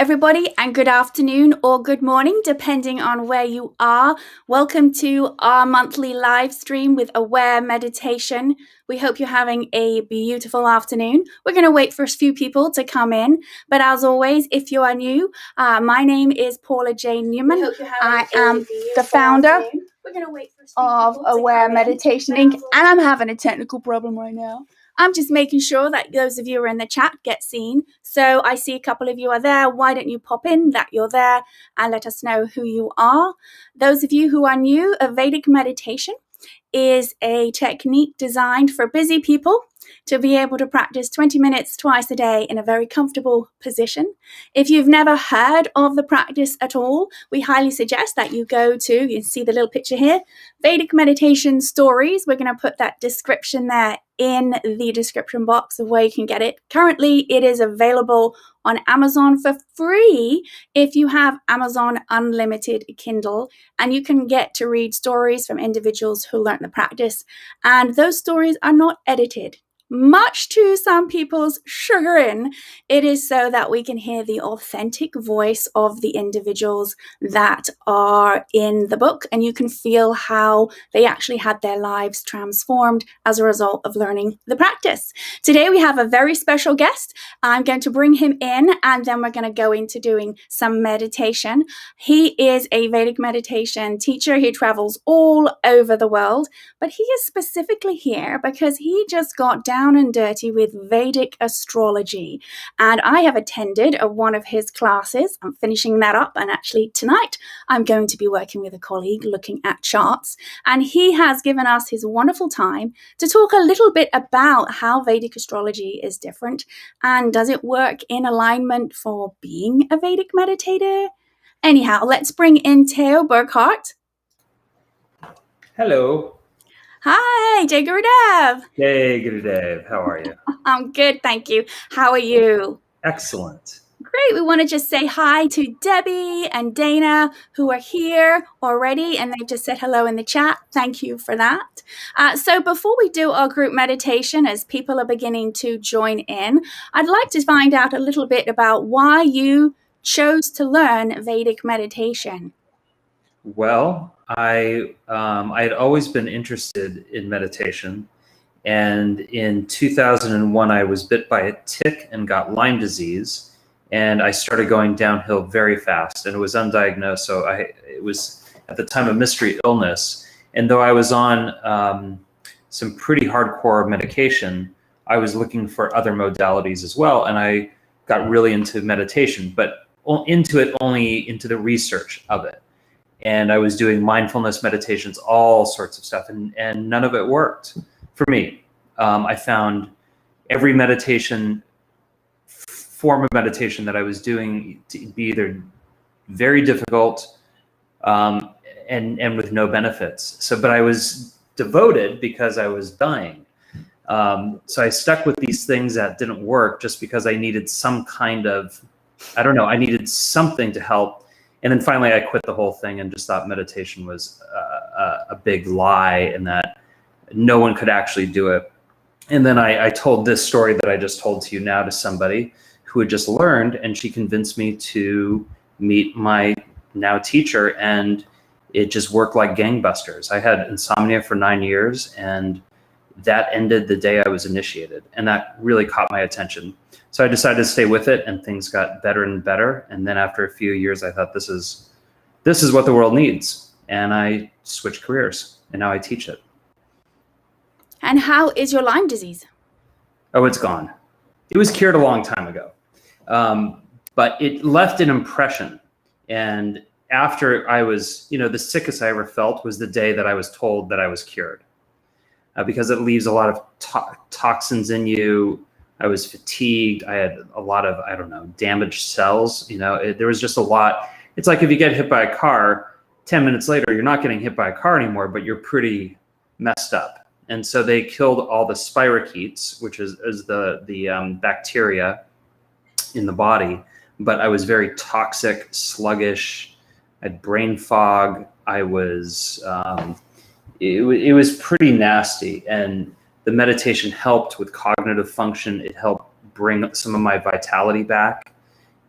everybody, and good afternoon or good morning, depending on where you are. Welcome to our monthly live stream with Aware Meditation. We hope you're having a beautiful afternoon. We're going to wait for a few people to come in. But as always, if you are new, my name is Paula Jane Newman. I am the founder of Aware Meditation Inc. And I'm having a technical problem right now. I'm just making sure that those of you who are in the chat get seen. So I see a couple of you are there. Why don't you pop in that you're there and let us know who you are? Those of you who are new, a Vedic meditation is a technique designed for busy people to be able to practice 20 minutes twice a day in a very comfortable position. If you've never heard of the practice at all, we highly suggest that you go to, you see the little picture here, Vedic Meditation Stories. We're going to put that description there in the description box of where you can get it. Currently, it is available on Amazon for free if you have Amazon Unlimited Kindle, and you can get to read stories from individuals who learn the practice. And those stories are not edited. Much to some people's chagrin, it is so that we can hear the authentic voice of the individuals that are in the book, and you can feel how they actually had their lives transformed as a result of learning the practice. Today we have a very special guest. I'm going to bring him in, and then we're going to go into doing some meditation. He is a Vedic meditation teacher. He travels all over the world, but he is specifically here because he just got down and dirty with Vedic Astrology. And I have attended one of his classes. I'm finishing that up. And actually tonight, I'm going to be working with a colleague looking at charts. And he has given us his wonderful time to talk a little bit about how Vedic Astrology is different. And does it work in alignment for being a Vedic meditator? Anyhow, let's bring in Theo Burkhardt. Hello. Hi, Jay Gurudev. Hey, Gurudev. How are you? I'm good, thank you. How are you? Excellent. Great. We want to just say hi to Debbie and Dana, who are here already, and they've just said hello in the chat. Thank you for that. So before we do our group meditation, as people are beginning to join in, I'd like to find out a little bit about why you chose to learn Vedic meditation. Well, I had always been interested in meditation, and in 2001 I was bit by a tick and got Lyme disease, and I started going downhill very fast, and it was undiagnosed, so it was at the time a mystery illness. And though I was on some pretty hardcore medication, I was looking for other modalities as well, and I got really into meditation, but only into the research of it. And I was doing mindfulness meditations, all sorts of stuff, and none of it worked for me. I found every form of meditation that I was doing to be either very difficult and with no benefits. But I was devoted because I was dying. So I stuck with these things that didn't work just because I needed some kind of, I needed something to help. And then finally I quit the whole thing and just thought meditation was a big lie and that no one could actually do it. And then I told this story that I just told to you now to somebody who had just learned, and she convinced me to meet my now teacher, and it just worked like gangbusters. I had insomnia for 9 years, and that ended the day I was initiated, and that really caught my attention. So I decided to stay with it, and things got better and better. And then after a few years, I thought this is what the world needs. And I switched careers, and now I teach it. And how is your Lyme disease? Oh, it's gone. It was cured a long time ago. But it left an impression. And after I was, the sickest I ever felt was the day that I was told that I was cured. Because it leaves a lot of toxins in you. I was fatigued. I had a lot of, damaged cells. There was just a lot. It's like if you get hit by a car, 10 minutes later, you're not getting hit by a car anymore, but you're pretty messed up. And so they killed all the spirochetes, which is the bacteria in the body. But I was very toxic, sluggish. I had brain fog. I was, it was pretty nasty. And the meditation helped with cognitive function. It helped bring some of my vitality back.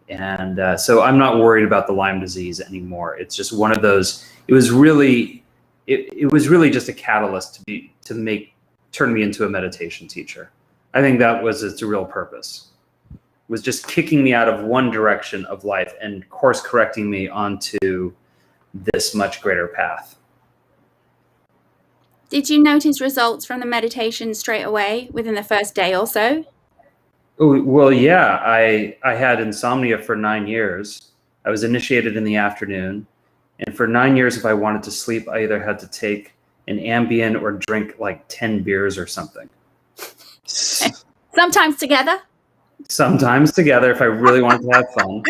And so I'm not worried about the Lyme disease anymore. It's just one of those. It was really just a catalyst to turn me into a meditation teacher. I think that was its real purpose. It was just kicking me out of one direction of life and course correcting me onto this much greater path. Did you notice results from the meditation straight away within the first day or so? Oh, well, yeah, I had insomnia for 9 years. I was initiated in the afternoon. And for 9 years, if I wanted to sleep, I either had to take an Ambien or drink like 10 beers or something. Sometimes together? Sometimes together if I really wanted to have fun.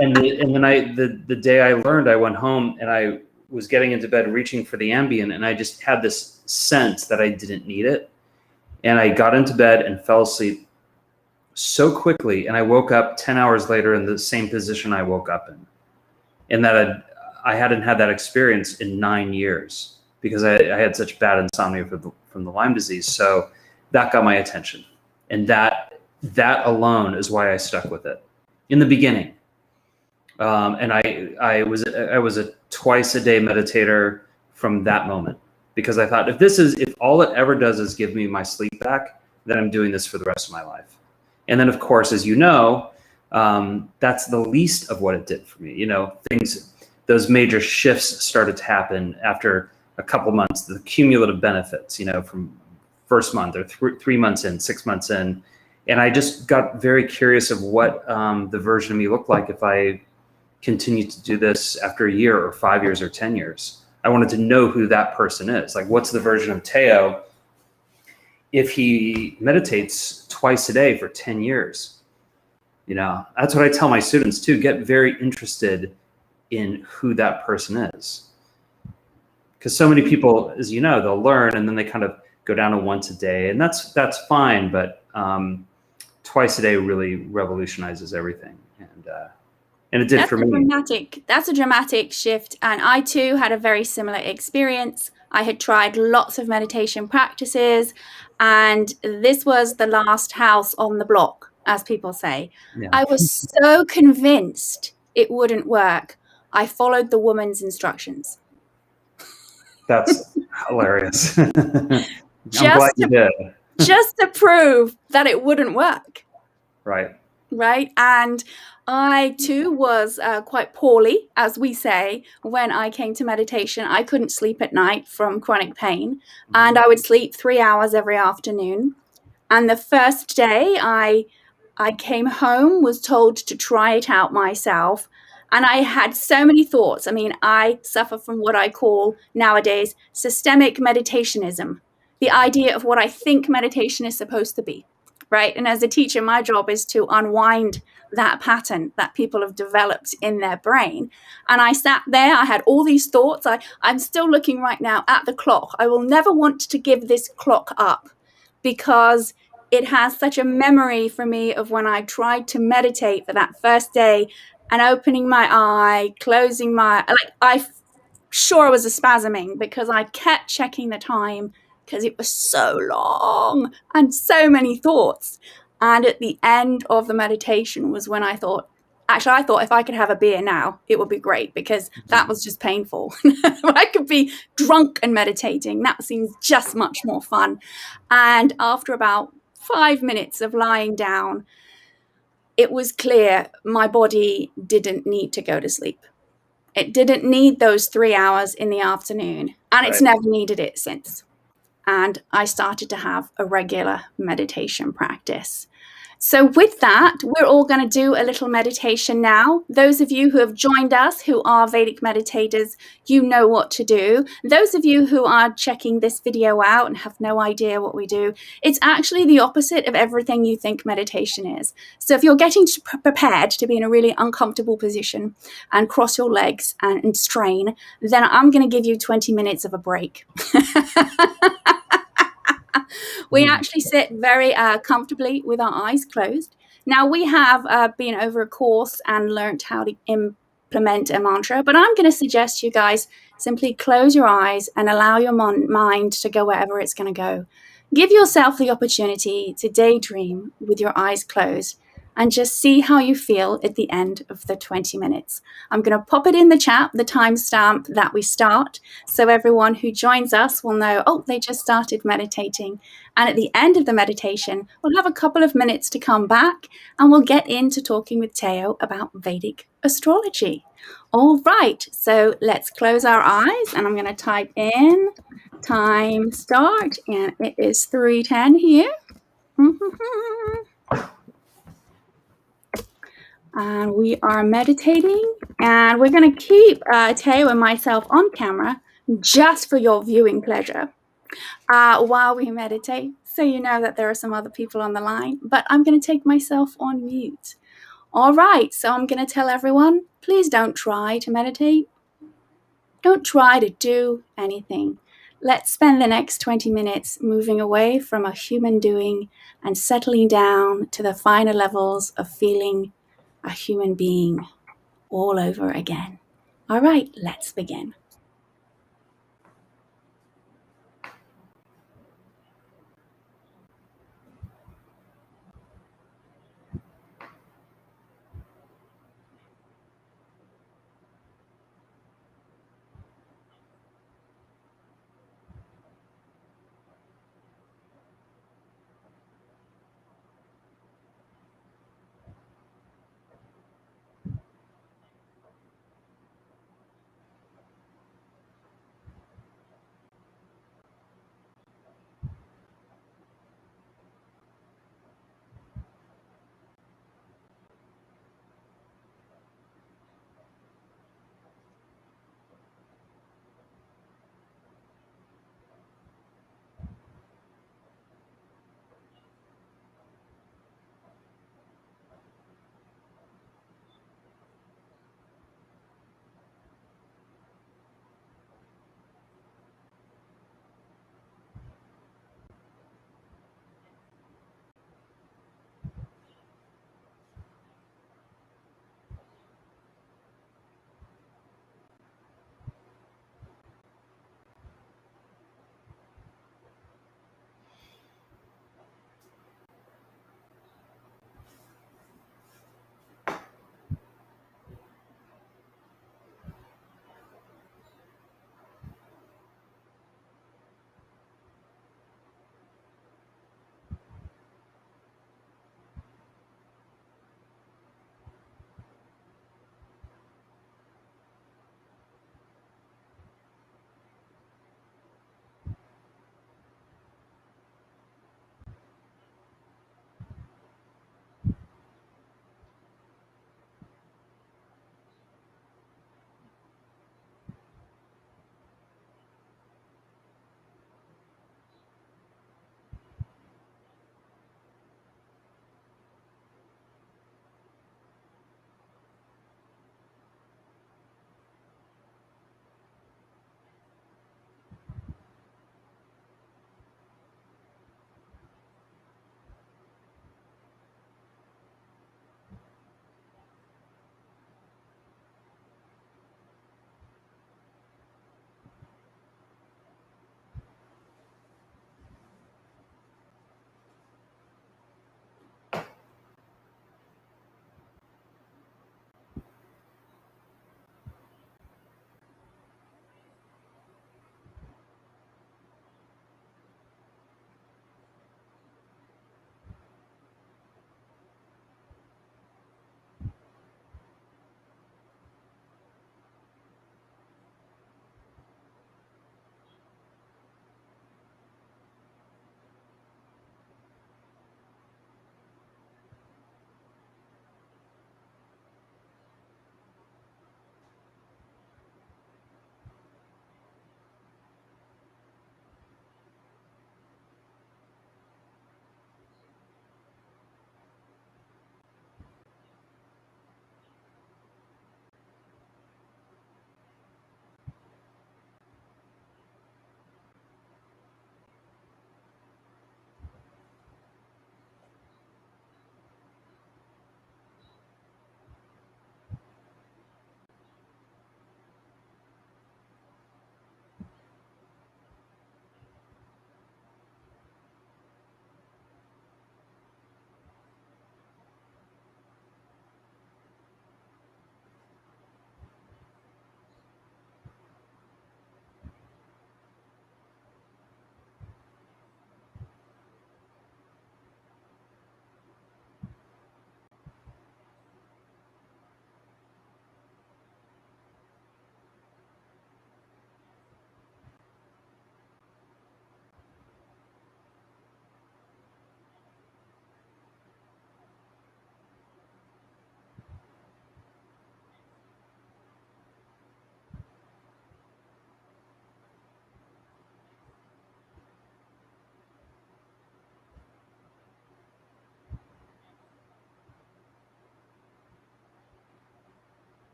And the day I learned, I went home and I was getting into bed reaching for the Ambien, and I just had this sense that I didn't need it. And I got into bed and fell asleep so quickly, and I woke up 10 hours later in the same position I woke up in. And that I hadn't had that experience in 9 years because I had such bad insomnia from the Lyme disease. So that got my attention. And that alone is why I stuck with it in the beginning. And I was a twice a day meditator from that moment, because I thought if all it ever does is give me my sleep back, then I'm doing this for the rest of my life. And then, of course, as you know, that's the least of what it did for me. You know, those major shifts started to happen after a couple months, the cumulative benefits, you know, from first month or 3 months in, 6 months in. And I just got very curious of what the version of me looked like if I continued to do this after a year or 5 years or 10 years. I wanted to know who that person is. Like, what's the version of Theo if he meditates twice a day for 10 years? You know, that's what I tell my students too. Get very interested in who that person is. Because so many people, as you know, they'll learn and then they kind of go down to once a day, and that's fine. But twice a day really revolutionizes everything, and it did for me. That's a dramatic shift, and I too had a very similar experience. I had tried lots of meditation practices, and this was the last house on the block, as people say. Yeah. I was so convinced it wouldn't work. I followed the woman's instructions. That's hilarious. I'm glad you did. Just to prove that it wouldn't work. Right. Right. And I too was quite poorly, as we say, when I came to meditation. I couldn't sleep at night from chronic pain, and I would sleep 3 hours every afternoon. And the first day I came home, was told to try it out myself. And I had so many thoughts. I mean, I suffer from what I call nowadays systemic meditationism, the idea of what I think meditation is supposed to be, right? And as a teacher, my job is to unwind that pattern that people have developed in their brain. And I sat there, I had all these thoughts. I'm still looking right now at the clock. I will never want to give this clock up, because it has such a memory for me of when I tried to meditate for that first day, and opening my eye, closing my, I was a spasming because I kept checking the time because it was so long and so many thoughts. And at the end of the meditation was when I thought if I could have a beer now, it would be great, because that was just painful. I could be drunk and meditating. That seems just much more fun. And after about 5 minutes of lying down, it was clear my body didn't need to go to sleep. It didn't need those 3 hours in the afternoon, and it's never needed it since. And I started to have a regular meditation practice. So with that, we're all going to do a little meditation now. Those of you who have joined us, who are Vedic meditators, you know what to do. Those of you who are checking this video out and have no idea what we do, it's actually the opposite of everything you think meditation is. So if you're getting prepared to be in a really uncomfortable position and cross your legs and strain, then I'm going to give you 20 minutes of a break. We actually sit very comfortably with our eyes closed. Now, we have been over a course and learned how to implement a mantra, but I'm going to suggest you guys simply close your eyes and allow your mind to go wherever it's going to go. Give yourself the opportunity to daydream with your eyes closed, and just see how you feel at the end of the 20 minutes. I'm going to pop it in the chat, the timestamp that we start, so everyone who joins us will know, oh, they just started meditating. And at the end of the meditation, we'll have a couple of minutes to come back and we'll get into talking with Theo about Vedic astrology. All right, so let's close our eyes and I'm going to type in time start, and it is 3:10 here. And we are meditating, and we're going to keep Theo and myself on camera just for your viewing pleasure while we meditate, so you know that there are some other people on the line, but I'm going to take myself on mute. All right, so I'm going to tell everyone, please don't try to meditate. Don't try to do anything. Let's spend the next 20 minutes moving away from a human doing and settling down to the finer levels of feeling a human being all over again. All right, let's begin.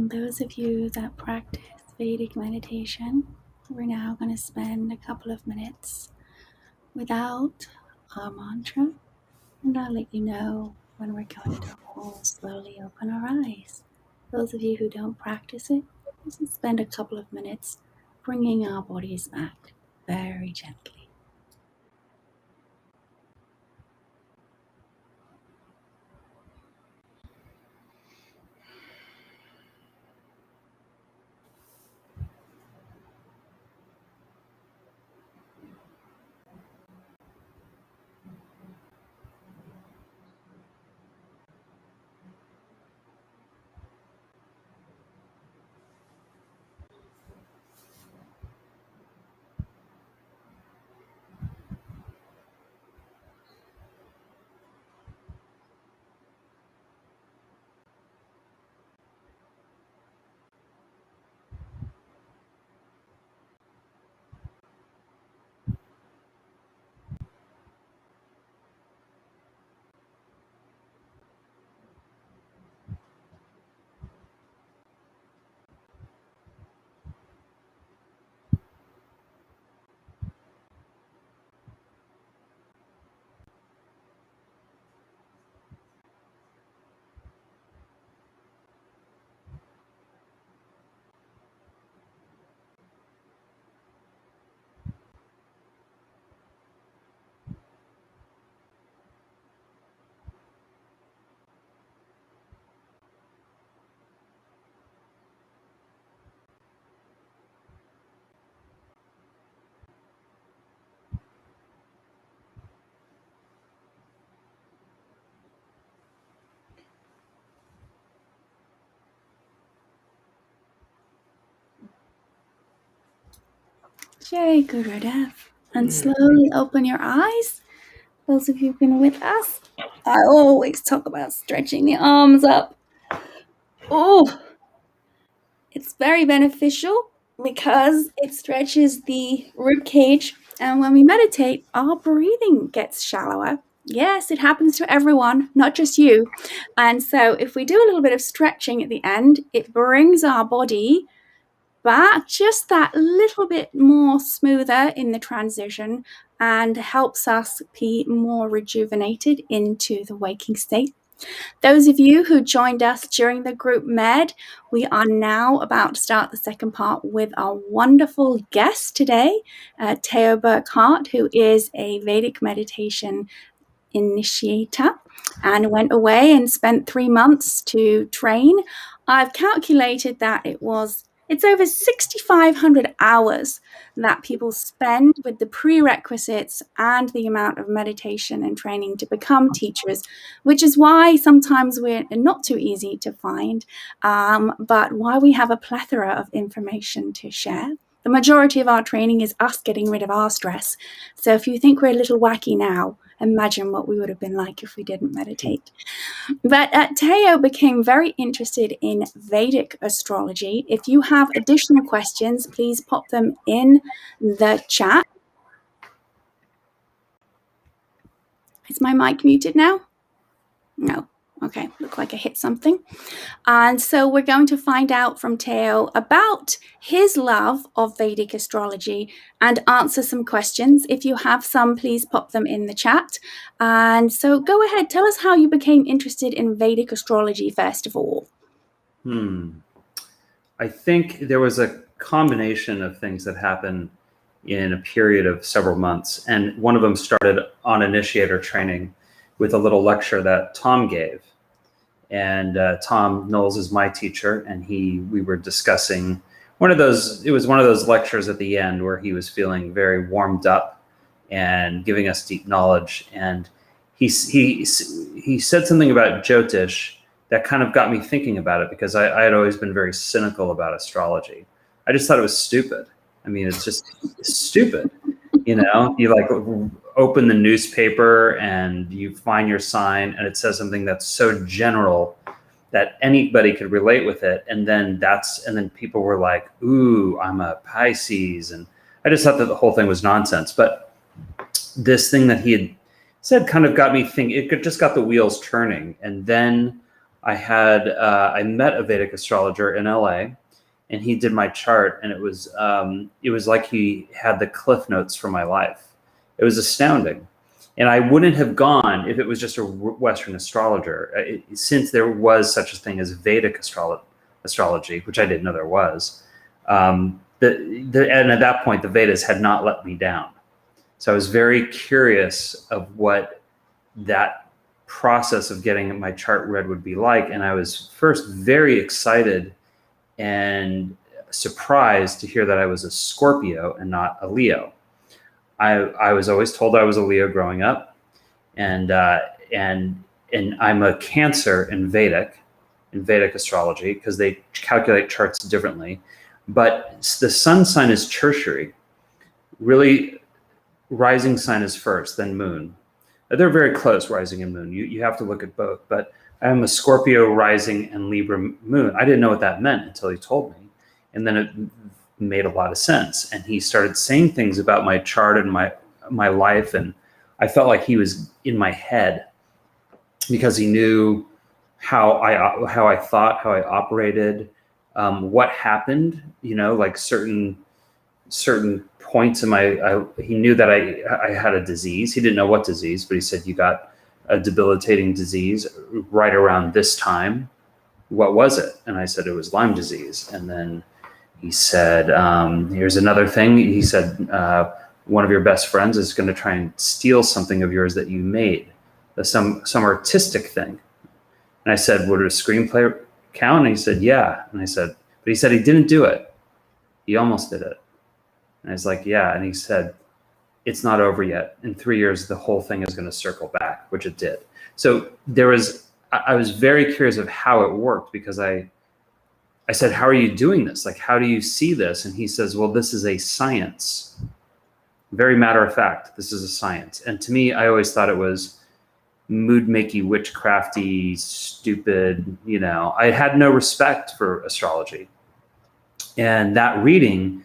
And those of you that practice Vedic meditation, we're now going to spend a couple of minutes without our mantra, and I'll let you know when we're going to all slowly open our eyes. Those of you who don't practice it, just spend a couple of minutes bringing our bodies back very gently. Jai Gurudev. And slowly open your eyes. Those of you who've been with us, I always talk about stretching the arms up. Oh, it's very beneficial because it stretches the rib cage. And when we meditate, our breathing gets shallower. Yes, it happens to everyone, not just you. And so if we do a little bit of stretching at the end, it brings our body back just that little bit more smoother in the transition and helps us be more rejuvenated into the waking state. Those of you who joined us during the group med, we are now about to start the second part with our wonderful guest today, Theo Burkhardt, who is a Vedic meditation initiator and went away and spent 3 months to train. I've calculated that it's over 6,500 hours that people spend with the prerequisites and the amount of meditation and training to become teachers, which is why sometimes we're not too easy to find, but why we have a plethora of information to share. The majority of our training is us getting rid of our stress. So if you think we're a little wacky now, imagine what we would have been like if we didn't meditate. But Theo became very interested in Vedic astrology. If you have additional questions, please pop them in the chat. Is my mic muted now? No. Okay, look like I hit something. And so we're going to find out from Theo about his love of Vedic astrology and answer some questions. If you have some, please pop them in the chat. And so go ahead, tell us how you became interested in Vedic astrology first of all. I think there was a combination of things that happened in a period of several months. And one of them started on initiator training with a little lecture that Tom gave. And Tom Knowles is my teacher, and we were discussing it was one of those lectures at the end where he was feeling very warmed up and giving us deep knowledge. And he said something about Jyotish that kind of got me thinking about it, because I had always been very cynical about astrology. I just thought it was stupid. I mean, it's just stupid. You know, you like open the newspaper and you find your sign and it says something that's so general that anybody could relate with it. And then people were like, ooh, I'm a Pisces. And I just thought that the whole thing was nonsense. But this thing that he had said kind of got me thinking, it just got the wheels turning. And then I met a Vedic astrologer in LA, and he did my chart, and it was like he had the cliff notes for my life. It was astounding. And I wouldn't have gone if it was just a Western astrologer, since there was such a thing as Vedic astrology, which I didn't know there was. And at that point, the Vedas had not let me down. So I was very curious of what that process of getting my chart read would be like. And I was first very excited and surprised to hear that I was a Scorpio and not a Leo. I was always told I was a Leo growing up, and I'm a Cancer in Vedic astrology, because they calculate charts differently. But the sun sign is tertiary. Really, rising sign is first, then moon. They're very close, rising and moon. You have to look at both. But I'm a Scorpio rising and Libra moon. I didn't know what that meant until he told me, and then it made a lot of sense. And he started saying things about my chart and my life, and I felt like he was in my head, because he knew how I thought, how I operated, what happened, like certain points in he knew that I had a disease. He didn't know what disease, but he said, you got a debilitating disease right around this time. What was it? And I said, it was Lyme disease. And then he said, here's another thing. He said, one of your best friends is going to try and steal something of yours that you made, some artistic thing. And I said, would a screenplay count? And he said, yeah. And I said, but he said he didn't do it. He almost did it. And I was like, yeah. And he said, it's not over yet. In 3 years, the whole thing is going to circle back, which it did. So I was very curious of how it worked, because I said, how are you doing this? Like, how do you see this? And he says, well, this is a science. Very matter of fact, this is a science. And to me, I always thought it was mood-makey, witchcrafty, stupid. I had no respect for astrology. And that reading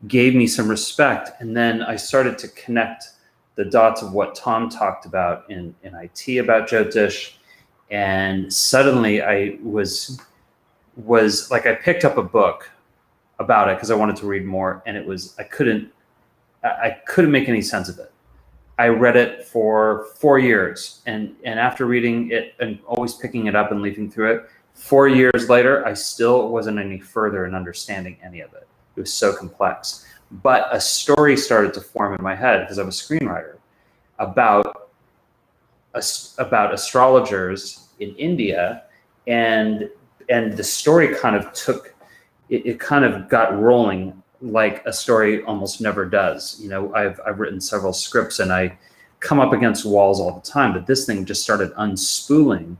gave me some respect. And then I started to connect the dots of what Tom talked about in IT about Jyotish. And suddenly I was like, I picked up a book about it because I wanted to read more, and I couldn't make any sense of it. I read it for 4 years, and after reading it and always picking it up and leafing through it, 4 years later, I still wasn't any further in understanding any of it. It was so complex. But a story started to form in my head, because I'm a screenwriter, about astrologers in India, and the story kind of it kind of got rolling like a story almost never does. I've written several scripts, and I come up against walls all the time, but this thing just started unspooling.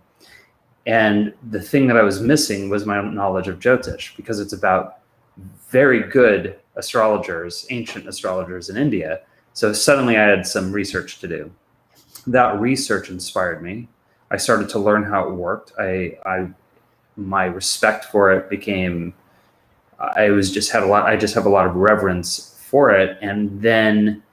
And the thing that I was missing was my knowledge of Jyotish, because it's about very good astrologers, ancient astrologers in India. So suddenly I had some research to do. That research inspired me. I started to learn how it worked. My respect for it became, I just have a lot of reverence for it. And then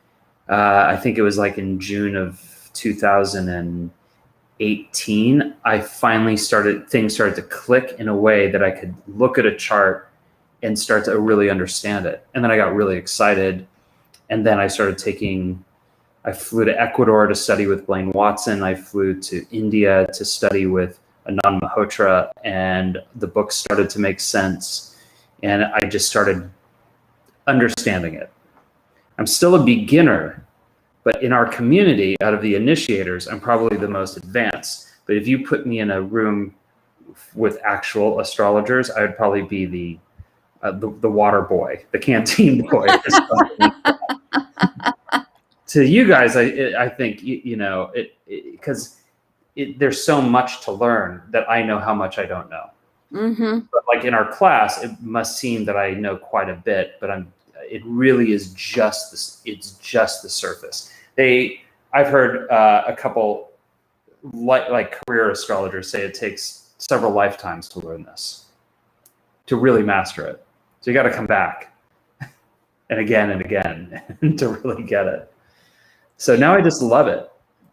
I think it was like in June of 2018, things started to click in a way that I could look at a chart and start to really understand it. And then I got really excited. And then I flew to Ecuador to study with Blaine Watson. I flew to India to study with Anand Malhotra, and the book started to make sense. And I just started understanding it. I'm still a beginner, but in our community, out of the initiators, I'm probably the most advanced. But if you put me in a room with actual astrologers, I would probably be the water boy, the canteen boy. To you guys, I think, because there's so much to learn that I know how much I don't know. Mm-hmm. But like in our class, it must seem that I know quite a bit, but it really is just this. It's just the surface. I've heard a couple like career astrologers say it takes several lifetimes to learn this, to really master it. So you got to come back and again to really get it. So now I just love it.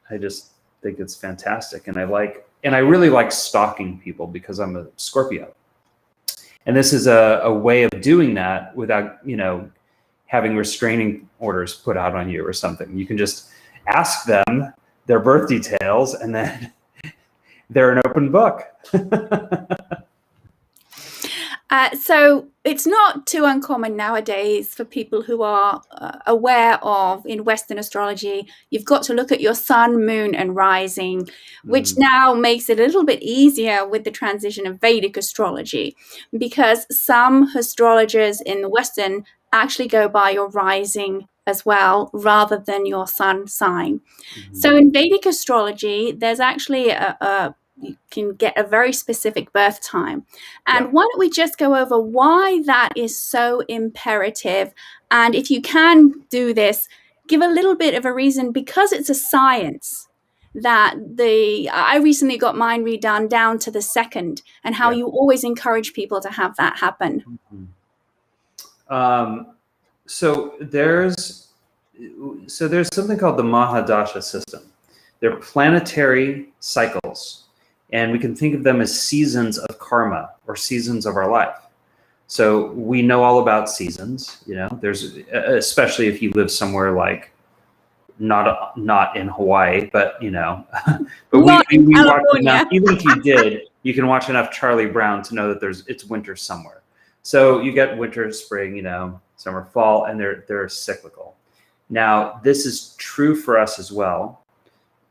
I just think it's fantastic, and I like and I really like stalking people because I'm a Scorpio. And this is a way of doing that without, having restraining orders put out on you or something. You can just ask them their birth details, and then they're an open book. So it's not too uncommon nowadays for people who are aware of, in Western astrology, you've got to look at your sun, moon, and rising, which now makes it a little bit easier with the transition of Vedic astrology, because some astrologers in the Western actually go by your rising as well, rather than your sun sign. So in Vedic astrology, there's actually you can get a very specific birth time. And why don't we just go over why that is so imperative? And if you can do this, give a little bit of a reason, because it's a science that I recently got mine redone down to the second, and how you always encourage people to have that happen. So there's something called the Mahadasha system. They're planetary cycles. And we can think of them as seasons of karma, or seasons of our life. So we know all about seasons, there's, especially if you live somewhere like not in Hawaii, but but we watch enough. Even if you did, you can watch enough Charlie Brown to know that it's winter somewhere. So you get winter, spring, summer, fall, and they're cyclical. Now, this is true for us as well.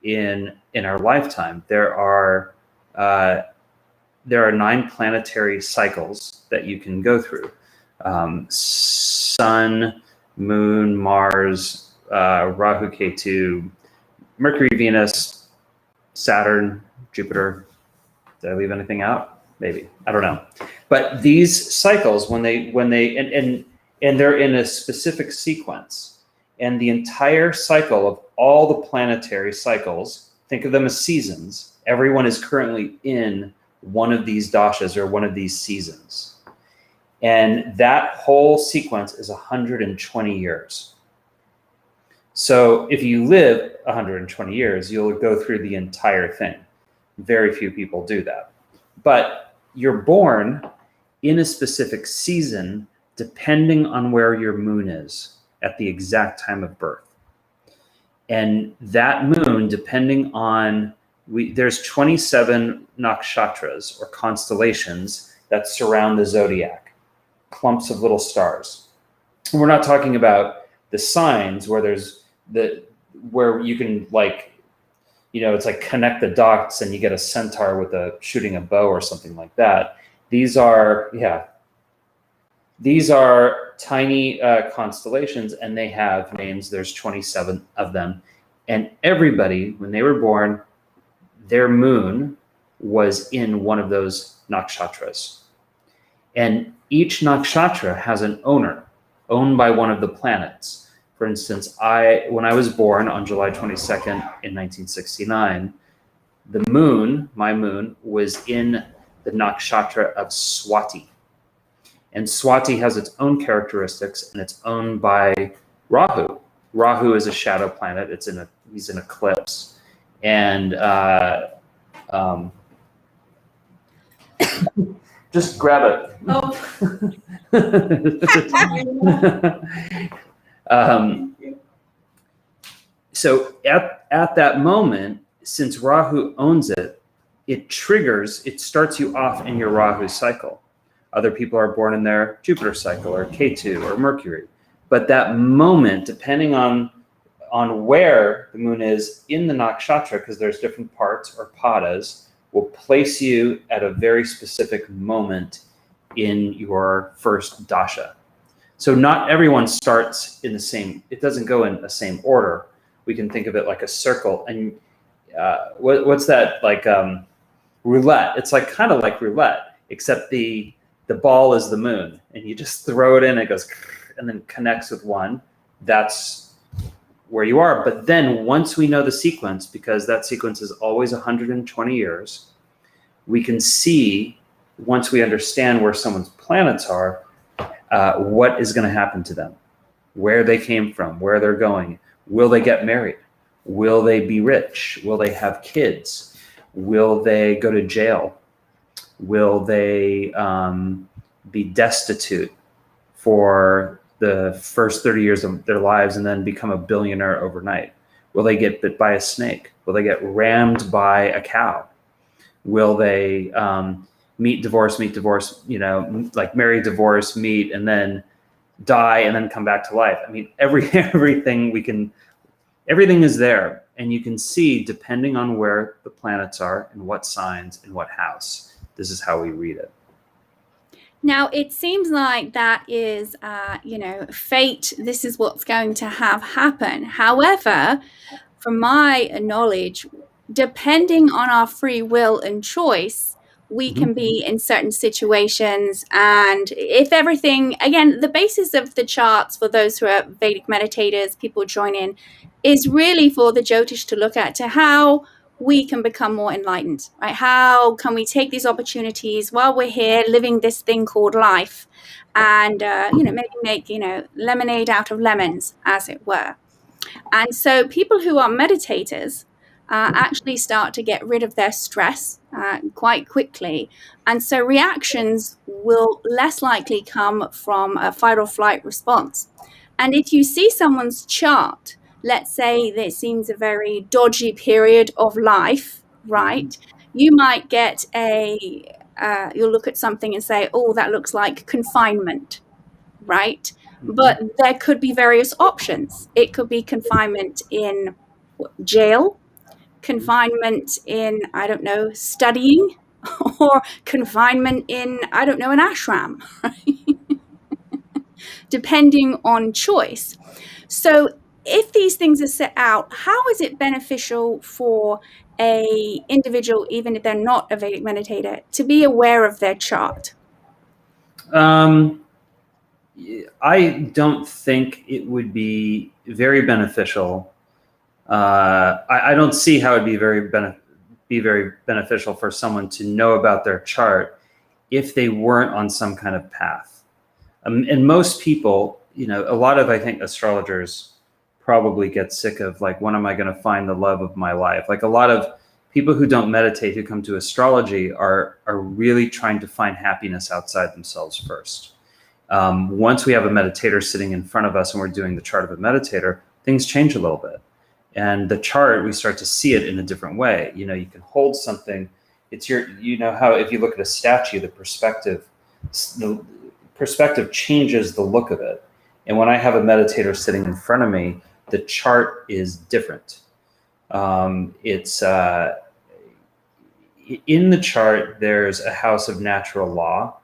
In our lifetime, there are 9 planetary cycles that you can go through. Sun, Moon, Mars, Rahu, Ketu, Mercury, Venus, Saturn, Jupiter. Did I leave anything out? Maybe. I don't know. But these cycles, when they and they're in a specific sequence, and the entire cycle of all the planetary cycles, think of them as seasons. Everyone is currently in one of these dashas, or one of these seasons. And that whole sequence is 120 years. So if you live 120 years, you'll go through the entire thing. Very few people do that. But you're born in a specific season, depending on where your moon is at the exact time of birth. And that moon, depending on there's 27 nakshatras, or constellations, that surround the zodiac, clumps of little stars. And we're not talking about the signs where there's where you can it's like connect the dots and you get a centaur with shooting a bow or something like that. These are tiny constellations, and they have names. There's 27 of them, and everybody, when they were born, their moon was in one of those nakshatras. And each nakshatra has an owner, owned by one of the planets. For instance, when I was born on July 22nd in 1969, my moon was in the nakshatra of Swati. And Swati has its own characteristics, and it's owned by Rahu. Rahu is a shadow planet. He's in eclipse. And just grab it. Oh. So at that moment, since Rahu owns it, it starts you off in your Rahu cycle. Other people are born in their Jupiter cycle, or Ketu, or Mercury. But that moment, depending on where the moon is in the nakshatra, because there's different parts, or padas, will place you at a very specific moment in your first dasha. So not everyone starts in it doesn't go in the same order. We can think of it like a circle. And what's that, like roulette? It's kind of like roulette, except the ball is the moon, and you just throw it in, it goes, and then connects with one. That's where you are. But then once we know the sequence, because that sequence is always 120 years, we can see, once we understand where someone's planets are, what is going to happen to them, where they came from, where they're going. Will they get married? Will they be rich? Will they have kids? Will they go to jail? Will they be destitute for the first 30 years of their lives and then become a billionaire overnight? Will they get bit by a snake? Will they get rammed by a cow? Will they meet, divorce, like marry, divorce, meet, and then die and then come back to life? I mean, everything is there. And you can see, depending on where the planets are and what signs and what house, this is how we read it. Now, it seems like that is, fate. This is what's going to have happen. However, from my knowledge, depending on our free will and choice, we can be in certain situations. And if everything, again, the basis of the charts for those who are Vedic meditators, people join in, is really for the Jyotish to look at to how we can become more enlightened, right? How can we take these opportunities while we're here living this thing called life and, maybe make, lemonade out of lemons, as it were. And so people who are meditators actually start to get rid of their stress quite quickly. And so reactions will less likely come from a fight or flight response. And if you see someone's chart, let's say there seems a very dodgy period of life, right? You might get you'll look at something and say, oh, that looks like confinement, right? But there could be various options. It could be confinement in jail, confinement in, I don't know, studying, or confinement in, I don't know, an ashram, right? Depending on choice. So if these things are set out, how is it beneficial for a individual, even if they're not a Vedic meditator, to be aware of their chart? I don't think it would be very beneficial. I don't see how it'd be very beneficial for someone to know about their chart if they weren't on some kind of path. And most people, a lot of, I think, astrologers probably get sick of, like, when am I going to find the love of my life? Like, a lot of people who don't meditate, who come to astrology, are really trying to find happiness outside themselves first. Once we have a meditator sitting in front of us and we're doing the chart of a meditator, things change a little bit. And the chart, we start to see it in a different way. You can hold something. It's how if you look at a statue, the perspective changes the look of it. And when I have a meditator sitting in front of me, the chart is different. It's in the chart, there's a house of natural law.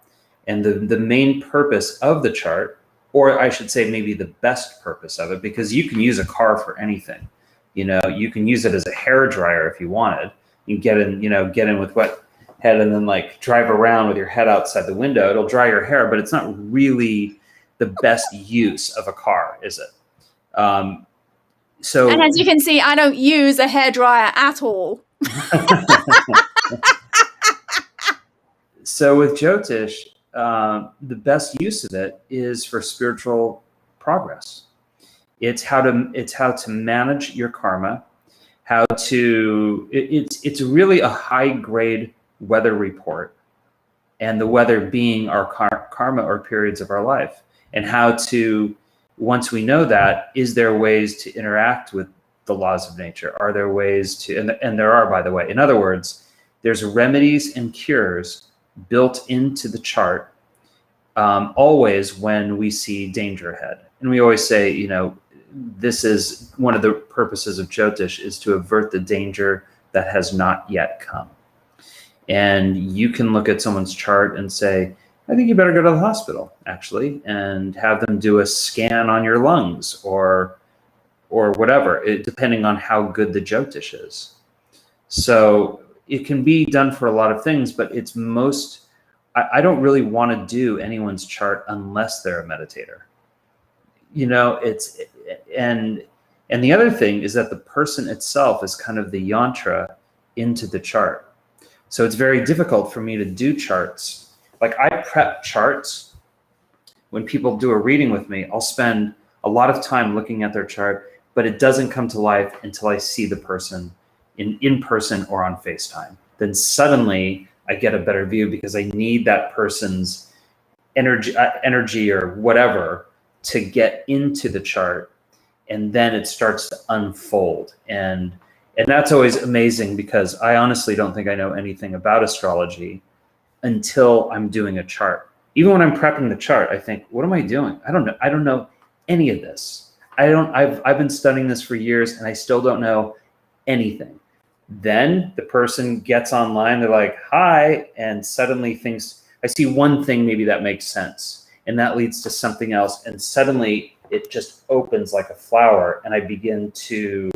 And the main purpose of the chart, or I should say maybe the best purpose of it, because you can use a car for anything. You can use it as a hair dryer if you wanted. You get in with wet head and then, like, drive around with your head outside the window. It'll dry your hair, but it's not really the best use of a car, is it? And as you can see, I don't use a hair dryer at all. So with Jyotish, the best use of it is for spiritual progress. It's how to manage your karma, it's really a high grade weather report, and the weather being our karma or periods of our life, and how to, once we know that, is there ways to interact with the laws of nature? Are there ways to, and there are, by the way. In other words, there's remedies and cures built into the chart, always when we see danger ahead. And we always say, this is one of the purposes of Jyotish, is to avert the danger that has not yet come. And you can look at someone's chart and say, I think you better go to the hospital, actually, and have them do a scan on your lungs or whatever, depending on how good the Jyotish is. So it can be done for a lot of things, but I don't really want to do anyone's chart unless they're a meditator. And the other thing is that the person itself is kind of the yantra into the chart. So it's very difficult for me to do charts. Like, I prep charts. When people do a reading with me, I'll spend a lot of time looking at their chart, but it doesn't come to life until I see the person in person or on FaceTime, then suddenly I get a better view because I need that person's energy or whatever to get into the chart, and then it starts to unfold. And that's always amazing because I honestly don't think I know anything about astrology until I'm doing a chart. Even when I'm prepping the chart, I think, what am I doing? I don't know any of this. I've been studying this for years and I still don't know anything. Then the person gets online, they're like, hi, and suddenly I see one thing maybe that makes sense, and that leads to something else, and suddenly it just opens like a flower, and I begin to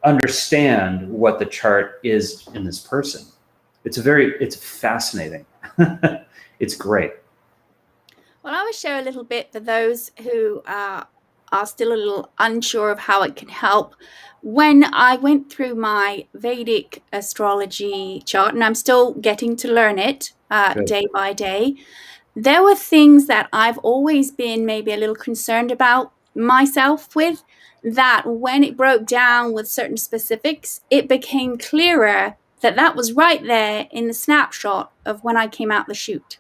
understand what the chart is in this person. It's fascinating. It's great. Well, I will share a little bit for those who are still a little unsure of how it can help. When I went through my Vedic astrology chart, and I'm still getting to learn it day by day, there were things that I've always been maybe a little concerned about myself with, that when it broke down with certain specifics, it became clearer that was right there in the snapshot of when I came out the chute.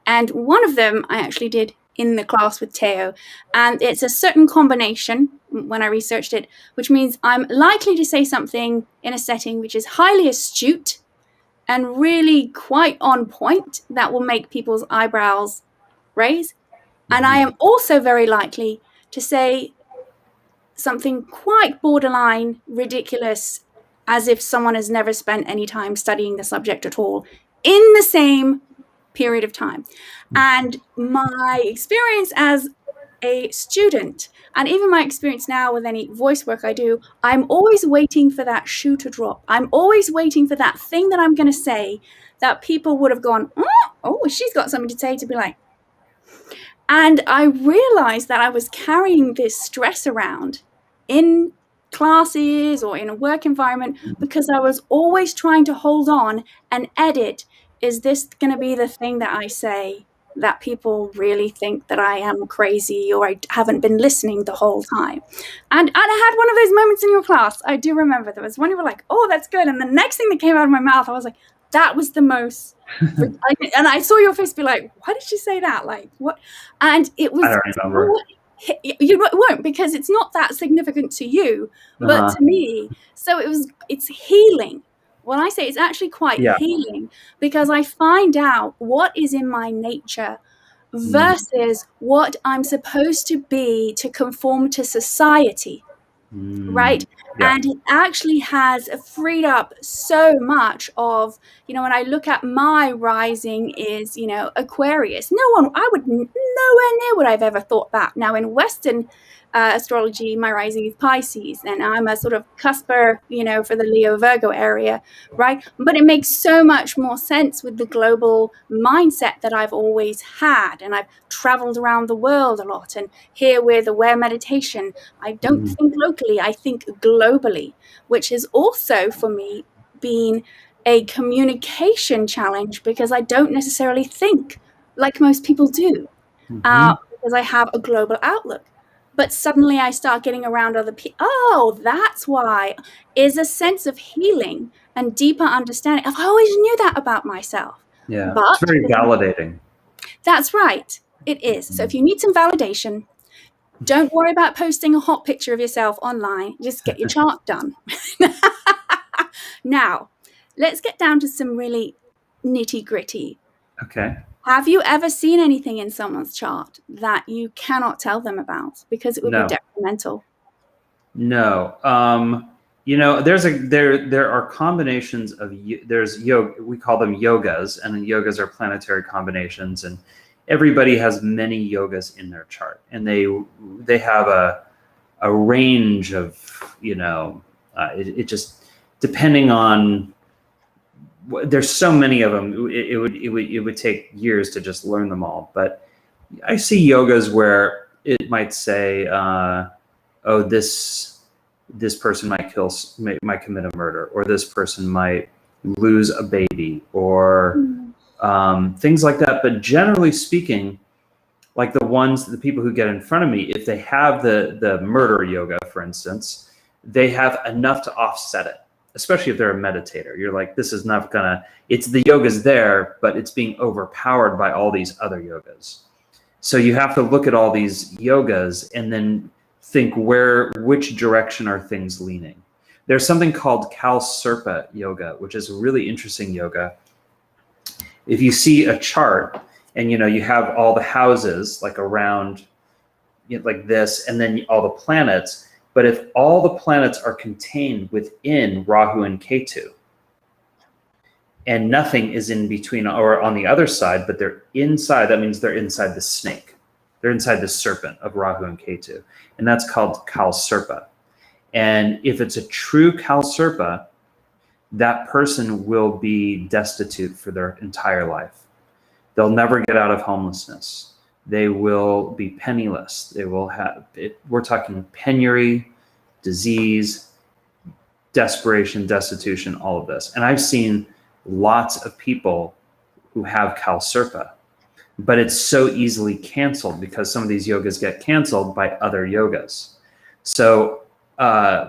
And one of them I actually did in the class with Theo. And it's a certain combination when I researched it, which means I'm likely to say something in a setting which is highly astute and really quite on point that will make people's eyebrows raise. And I am also very likely to say something quite borderline ridiculous, as if someone has never spent any time studying the subject at all in the same period of time. And my experience as a student, and even my experience now with any voice work I do, I'm always waiting for that shoe to drop. I'm always waiting for that thing that I'm going to say that people would have gone, oh, she's got something to say, to be like. And I realized that I was carrying this stress around in classes or in a work environment because I was always trying to hold on and edit. Is this going to be the thing that I say that people really think that I am crazy or I haven't been listening the whole time? And I had one of those moments in your class. I do remember there was one you were like, oh, that's good. And the next thing that came out of my mouth, I was like, that was the most. And I saw your face be like, why did she say that? Like, what? And it was. I don't remember. You won't, because it's not that significant to you, but to me. So it's healing. When I say it's actually quite healing, because I find out what is in my nature versus what I'm supposed to be to conform to society. Right. Yeah. And it actually has freed up so much of, when I look at my rising is, Aquarius. Nowhere near would I've ever thought that. Now in Western astrology, my rising is Pisces, and I'm a sort of cusper, for the Leo Virgo area, right? But it makes so much more sense with the global mindset that I've always had, and I've traveled around the world a lot. And here with Aware Meditation, I don't think locally, I think globally, which has also for me been a communication challenge, because I don't necessarily think like most people do, because I have a global outlook. But suddenly I start getting around other people. Oh, that's why. Is a sense of healing and deeper understanding. I always knew that about myself. Yeah, but it's very validating. That's right. It is. So if you need some validation, don't worry about posting a hot picture of yourself online. Just get your chart done. Now, let's get down to some really nitty-gritty. Okay. Have you ever seen anything in someone's chart that you cannot tell them about because it would be detrimental? No. There are combinations of, there's yoga, we call them yogas, and yogas are planetary combinations, and everybody has many yogas in their chart, and they have a range of, it just, depending on, there's so many of them, it would take years to just learn them all. But I see yogas where it might say, oh, this person might commit a murder, or this person might lose a baby, or things like that. But generally speaking, like the people who get in front of me, if they have the murder yoga, for instance, they have enough to offset it, especially if they're a meditator. You're like, this is not gonna, it's the yoga's there, but it's being overpowered by all these other yogas. So you have to look at all these yogas and then think which direction are things leaning. There's something called Kalsarpa yoga, which is a really interesting yoga. If you see a chart and you have all the houses like around like this, and then all the planets, but if all the planets are contained within Rahu and Ketu, and nothing is in between or on the other side, but they're inside, that means they're inside the snake. They're inside the serpent of Rahu and Ketu. And that's called Kalsarpa. And if it's a true Kalsarpa, that person will be destitute for their entire life. They'll never get out of homelessness. They will be penniless. They will have, we're talking penury, disease, desperation, destitution, all of this. And I've seen lots of people who have Kalsarpa, but it's so easily canceled because some of these yogas get canceled by other yogas. So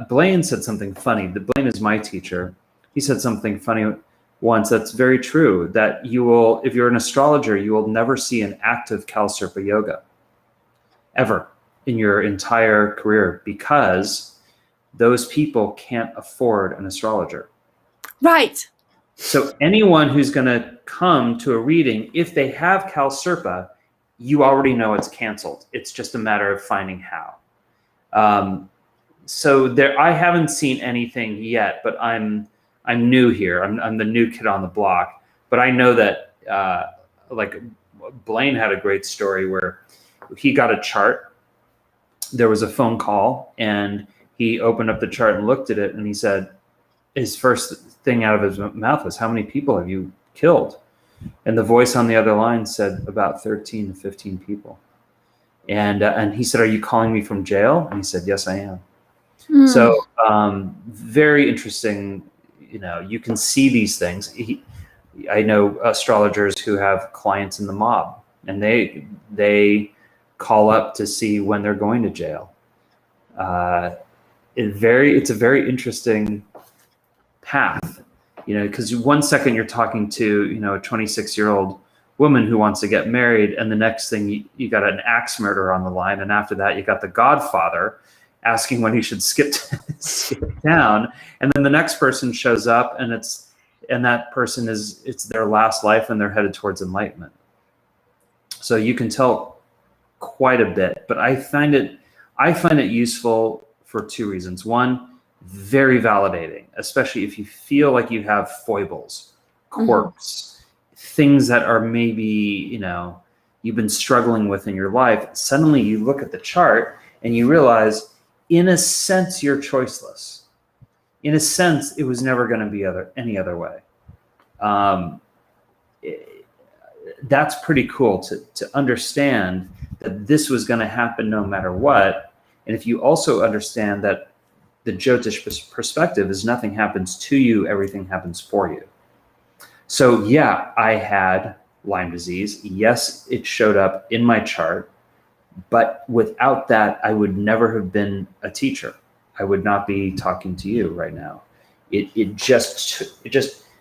Blaine said something funny. Blaine is my teacher. He said something funny once that's very true, that you will, if you're an astrologer, you will never see an active Kalsarpa yoga ever in your entire career, because those people can't afford an astrologer. Right. So anyone who's going to come to a reading, if they have Kalsarpa, you already know it's canceled. It's just a matter of finding how. So there, I haven't seen anything yet, but I'm new here. I'm the new kid on the block. But I know that like Blaine had a great story where he got a chart. There was a phone call, and he opened up the chart and looked at it, and he said, his first thing out of his mouth was, how many people have you killed? And the voice on the other line said, about 13 to 15 people. And he said, are you calling me from jail? And he said, yes, I am. So very interesting. You can see these things. I know astrologers who have clients in the mob, and they call up to see when they're going to jail. It's a very interesting path, because one second you're talking to, a 26-year-old woman who wants to get married, and the next thing you got an axe murderer on the line, and after that you got the Godfather asking when he should skip down, and then the next person shows up, and that person it's their last life, and they're headed towards enlightenment. So you can tell quite a bit, but I find it useful for two reasons. One, very validating, especially if you feel like you have foibles, quirks, things that are maybe you've been struggling with in your life. Suddenly you look at the chart and you realize, in a sense, you're choiceless. In a sense, it was never going to be any other way. That's pretty cool to understand that this was going to happen no matter what. And if you also understand that the Jyotish perspective is nothing happens to you, everything happens for you. So yeah, I had Lyme disease. Yes, it showed up in my chart. But without that, I would never have been a teacher. I would not be talking to you right now. It just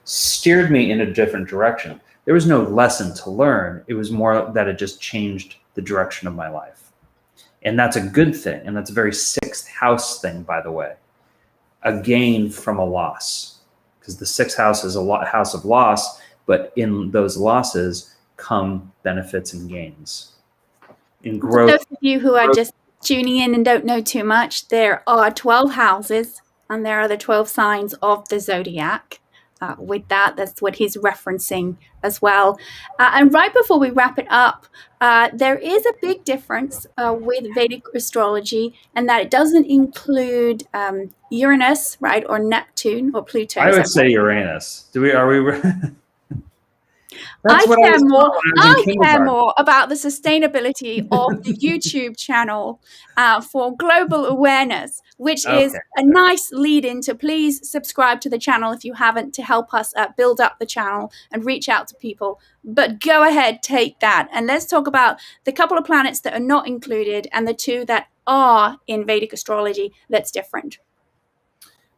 steered me in a different direction. There was no lesson to learn. It was more that it just changed the direction of my life. And that's a good thing. And that's a very sixth house thing, by the way. A gain from a loss. Because the sixth house is a house of loss, but in those losses come benefits and gains. In growth. For those of you who are just tuning in and don't know too much, there are 12 houses, and there are the 12 signs of the zodiac. With that's what he's referencing as well. And right before we wrap it up, there is a big difference with Vedic astrology, and that it doesn't include Uranus, right, or Neptune or Pluto. I would say Uranus. Are we? I care more about the sustainability of the YouTube channel for global awareness, which is a nice lead into. Please subscribe to the channel if you haven't, to help us build up the channel and reach out to people. But go ahead, take that. And let's talk about the couple of planets that are not included and the two that are in Vedic astrology that's different.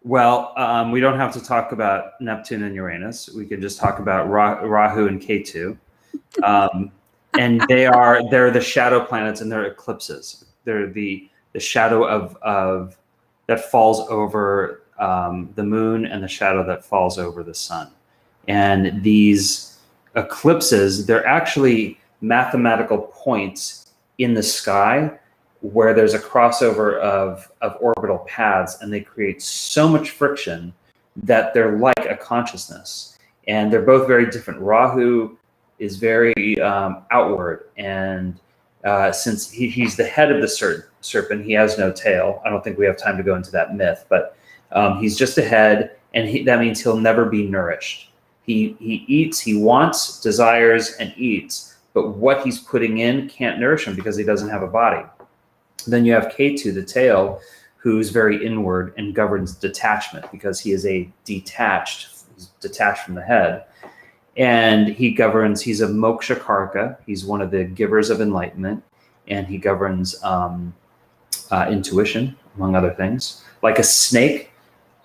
Well, we don't have to talk about Neptune and Uranus. We can just talk about Rahu and Ketu. And they're the shadow planets, and they're eclipses. They're the shadow of that falls over the moon, and the shadow that falls over the sun. And these eclipses, they're actually mathematical points in the sky where there's a crossover of orbital paths, and they create so much friction that they're like a consciousness. And they're both very different. Rahu is very outward, and since he's the head of the serpent, he has no tail. I don't think we have time to go into that myth, but he's just a head, and that means he'll never be nourished. He eats, he wants, desires, and eats, but what he's putting in can't nourish him because he doesn't have a body. Then you have Ketu, the tail, who's very inward and governs detachment because he is he's detached from the head. And he's a moksha karka. He's one of the givers of enlightenment, and he governs intuition, among other things. Like a snake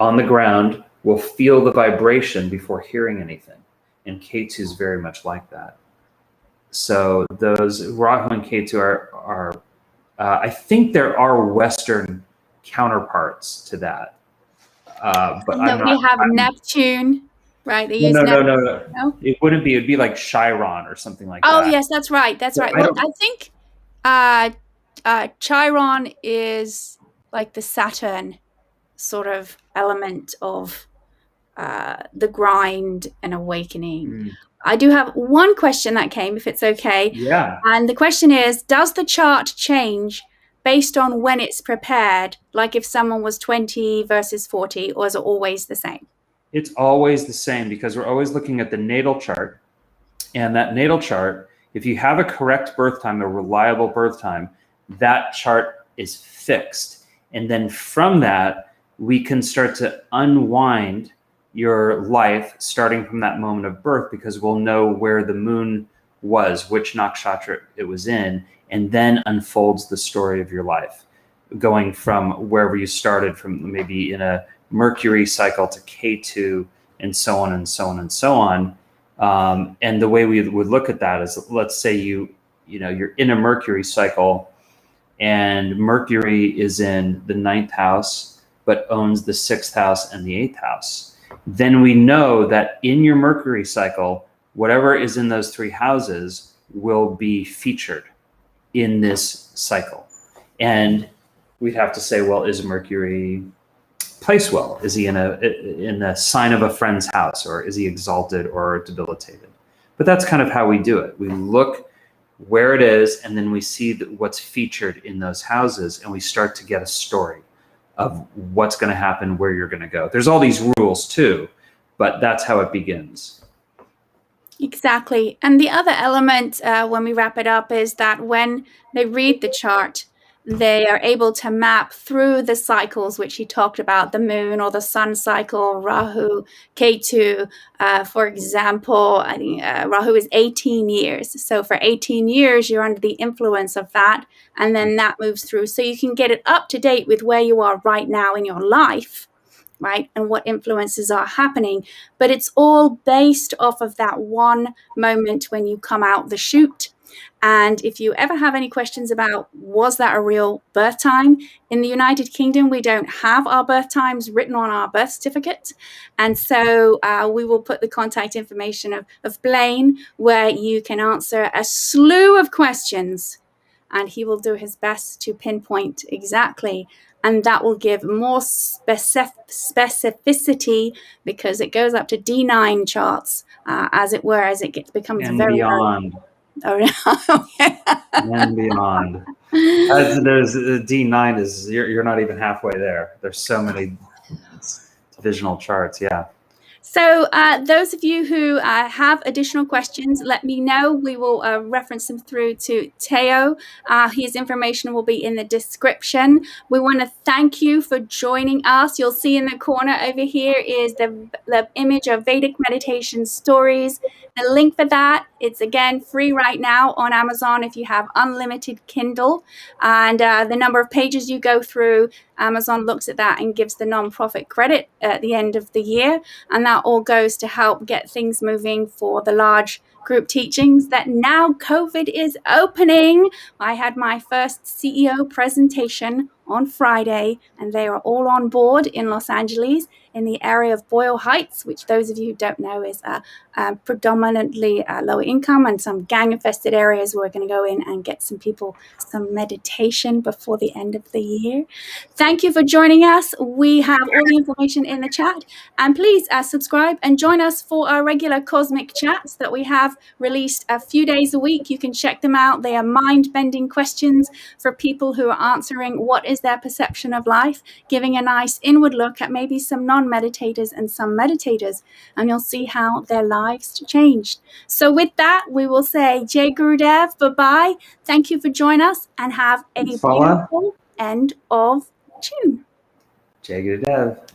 on the ground will feel the vibration before hearing anything. And Ketu is very much like that. So those Rahu and Ketu are I think there are Western counterparts to that. But we have Neptune, right? They use No. It wouldn't be. It'd be like Chiron or something like that. Oh, yes, that's right. That's right. Well, I think Chiron is like the Saturn sort of element of the grind and awakening. I do have one question that came, if it's okay. Yeah. And the question is, does the chart change based on when it's prepared? Like if someone was 20 versus 40, or is it always the same? It's always the same because we're always looking at the natal chart. And that natal chart, if you have a correct birth time, a reliable birth time, that chart is fixed. And then from that, we can start to unwind your life starting from that moment of birth, because we'll know where the moon was, which nakshatra it was in, and then unfolds the story of your life, going from wherever you started, from maybe in a Mercury cycle to Ketu, and so on and so on and so on. And the way we would look at that is, let's say you're in a Mercury cycle, and Mercury is in the 9th house, but owns the 6th house and the 8th house. Then we know that in your Mercury cycle, whatever is in those 3 houses will be featured in this cycle. And we'd have to say, well, is Mercury placed well? Is he in the sign of a friend's house, or is he exalted or debilitated? But that's kind of how we do it. We look where it is, and then we see what's featured in those houses, and we start to get a story of what's going to happen, where you're going to go. There's all these rules too, but that's how it begins. Exactly. And the other element when we wrap it up is that when they read the chart, they are able to map through the cycles which he talked about, the moon or the sun cycle, Rahu, Ketu. For example, I think Rahu is 18 years. So for 18 years, you're under the influence of that, and then that moves through. So you can get it up to date with where you are right now in your life, right? And what influences are happening. But it's all based off of that one moment when you come out the chute. And if you ever have any questions about, was that a real birth time? In the United Kingdom, we don't have our birth times written on our birth certificate. And so we will put the contact information of Blaine, where you can answer a slew of questions. And he will do his best to pinpoint exactly. And that will give more specificity, because it goes up to D9 charts, as it were, as it becomes and very beyond. Oh, no. And beyond. There's D9 is you're not even halfway there. There's so many divisional charts. Yeah. So those of you who have additional questions, let me know. We will reference them through to Theo. His information will be in the description. We want to thank you for joining us. You'll see in the corner over here is the image of Vedic meditation stories. The link for that, it's again free right now on Amazon if you have unlimited Kindle. And the number of pages you go through Amazon looks at that and gives the nonprofit credit at the end of the year. And that all goes to help get things moving for the large group teachings that now COVID is opening. I had my first CEO presentation on Friday, and they are all on board in Los Angeles in the area of Boyle Heights, which those of you who don't know is predominantly lower income and some gang-infested areas. We're going to go in and get some people some meditation before the end of the year. Thank you for joining us. We have all the information in the chat, and please subscribe and join us for our regular cosmic chats that we have released a few days a week. You can check them out. They are mind-bending questions for people who are answering what is their perception of life, giving a nice inward look at maybe some non-meditators and some meditators, and you'll see how their lives changed. So with that, we will say Jai Gurudev, bye-bye. Thank you for joining us, and have a beautiful end of June. Jai Gurudev.